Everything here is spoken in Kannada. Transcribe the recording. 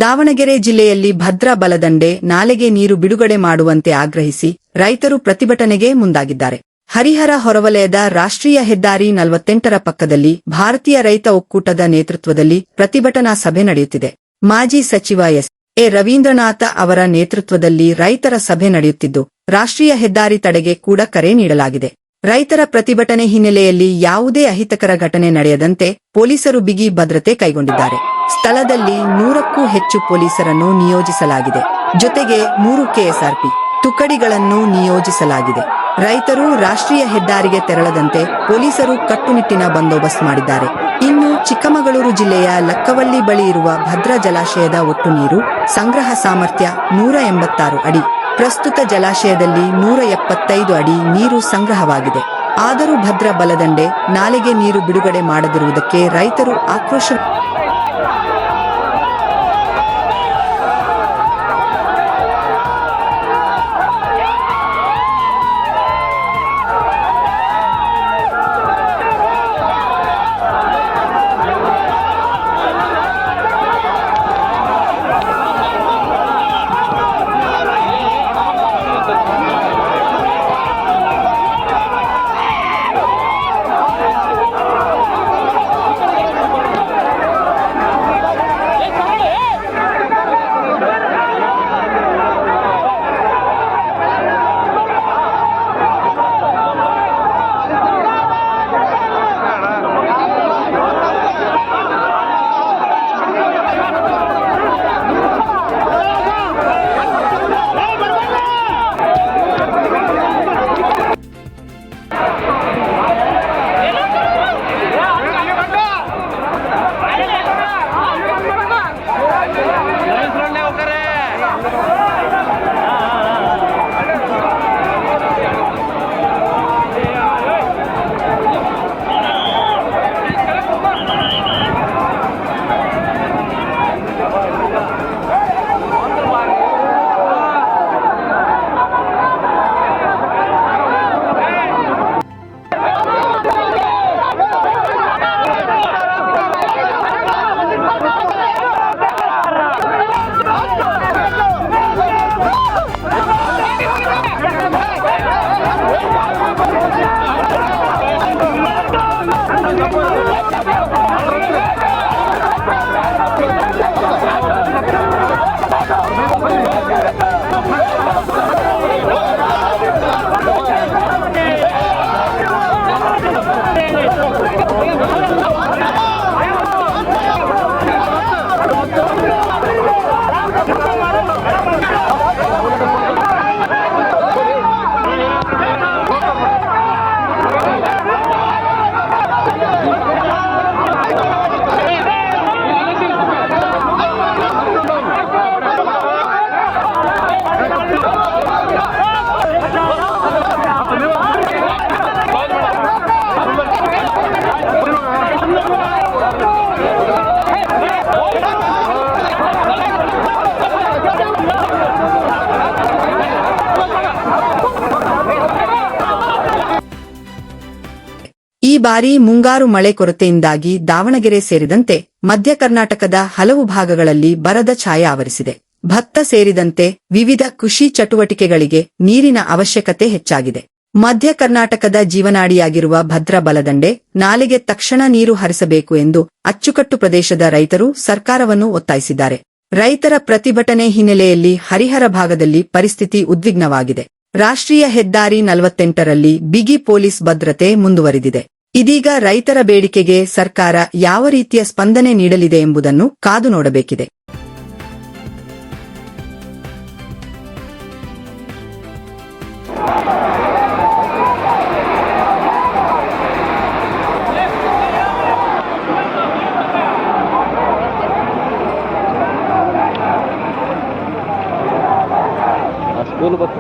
ದಾವಣಗೆರೆ ಜಿಲ್ಲೆಯಲ್ಲಿ ಭದ್ರಾ ಬಲದಂಡೆ ನಾಲೆಗೆ ನೀರು ಬಿಡುಗಡೆ ಮಾಡುವಂತೆ ಆಗ್ರಹಿಸಿ ರೈತರು ಪ್ರತಿಭಟನೆಗೆ ಮುಂದಾಗಿದ್ದಾರೆ. ಹರಿಹರ ಹೊರವಲಯದ ರಾಷ್ಟ್ರೀಯ ಹೆದ್ದಾರಿ 48ರ ಪಕ್ಕದಲ್ಲಿ ಭಾರತೀಯ ರೈತ ಒಕ್ಕೂಟದ ನೇತೃತ್ವದಲ್ಲಿ ಪ್ರತಿಭಟನಾ ಸಭೆ ನಡೆಯುತ್ತಿದೆ. ಮಾಜಿ ಸಚಿವ ಎಸ್.ಎ. ರವೀಂದ್ರನಾಥ ಅವರ ನೇತೃತ್ವದಲ್ಲಿ ರೈತರ ಸಭೆ ನಡೆಯುತ್ತಿದ್ದು, ರಾಷ್ಟ್ರೀಯ ಹೆದ್ದಾರಿ ತಡೆಗೆ ಕೂಡ ಕರೆ ನೀಡಲಾಗಿದೆ. ರೈತರ ಪ್ರತಿಭಟನೆ ಹಿನ್ನೆಲೆಯಲ್ಲಿ ಯಾವುದೇ ಅಹಿತಕರ ಘಟನೆ ನಡೆಯದಂತೆ ಪೊಲೀಸರು ಬಿಗಿ ಭದ್ರತೆ ಕೈಗೊಂಡಿದ್ದಾರೆ. ಸ್ಥಳದಲ್ಲಿ 100ಕ್ಕೂ ಹೆಚ್ಚು ಪೊಲೀಸರನ್ನು ನಿಯೋಜಿಸಲಾಗಿದೆ. ಜೊತೆಗೆ 3 ಕೆಎಸ್ಆರ್ಪಿ ತುಕಡಿಗಳನ್ನು ನಿಯೋಜಿಸಲಾಗಿದೆ. ರೈತರು ರಾಷ್ಟ್ರೀಯ ಹೆದ್ದಾರಿಗೆ ತೆರಳದಂತೆ ಪೊಲೀಸರು ಕಟ್ಟುನಿಟ್ಟಿನ ಬಂದೋಬಸ್ತ್ ಮಾಡಿದ್ದಾರೆ. ಇನ್ನು ಚಿಕ್ಕಮಗಳೂರು ಜಿಲ್ಲೆಯ ಲಕ್ಕವಳ್ಳಿ ಬಳಿ ಇರುವ ಭದ್ರಾ ಜಲಾಶಯದ ಒಟ್ಟು ನೀರು ಸಂಗ್ರಹ ಸಾಮರ್ಥ್ಯ 186 ಅಡಿ. ಪ್ರಸ್ತುತ ಜಲಾಶಯದಲ್ಲಿ 175 ಅಡಿ ನೀರು ಸಂಗ್ರಹವಾಗಿದೆ. ಆದರೂ ಭದ್ರಾ ಬಲದಂಡೆ ನಾಲೆಗೆ ನೀರು ಬಿಡುಗಡೆ ಮಾಡದಿರುವುದಕ್ಕೆ ರೈತರು ಆಕ್ರೋಶ ಈ ಬಾರಿ ಮುಂಗಾರು ಮಳೆ ಕೊರತೆಯಿಂದಾಗಿ ದಾವಣಗೆರೆ ಸೇರಿದಂತೆ ಮಧ್ಯ ಕರ್ನಾಟಕದ ಹಲವು ಭಾಗಗಳಲ್ಲಿ ಬರದ ಛಾಯೆ ಆವರಿಸಿದೆ. ಭತ್ತ ಸೇರಿದಂತೆ ವಿವಿಧ ಕೃಷಿ ಚಟುವಟಿಕೆಗಳಿಗೆ ನೀರಿನ ಅವಶ್ಯಕತೆ ಹೆಚ್ಚಾಗಿದೆ. ಮಧ್ಯ ಕರ್ನಾಟಕದ ಜೀವನಾಡಿಯಾಗಿರುವ ಭದ್ರಾ ಬಲದಂಡೆ ನಾಲೆಗೆ ತಕ್ಷಣ ನೀರು ಹರಿಸಬೇಕು ಎಂದು ಅಚ್ಚುಕಟ್ಟು ಪ್ರದೇಶದ ರೈತರು ಸರ್ಕಾರವನ್ನು ಒತ್ತಾಯಿಸಿದ್ದಾರೆ. ರೈತರ ಪ್ರತಿಭಟನೆ ಹಿನ್ನೆಲೆಯಲ್ಲಿ ಹರಿಹರ ಭಾಗದಲ್ಲಿ ಪರಿಸ್ಥಿತಿ ಉದ್ವಿಗ್ನವಾಗಿದೆ. ರಾಷ್ಟ್ರೀಯ ಹೆದ್ದಾರಿ 48ರಲ್ಲಿ ಬಿಗಿ ಪೊಲೀಸ್ ಭದ್ರತೆ ಮುಂದುವರಿದಿದೆ. ಇದೀಗ ರೈತರ ಬೇಡಿಕೆಗೆ ಸರ್ಕಾರ ಯಾವ ರೀತಿಯ ಸ್ಪಂದನೆ ನೀಡಲಿದೆ ಎಂಬುದನ್ನು ಕಾದು ನೋಡಬೇಕಿದೆ. School bus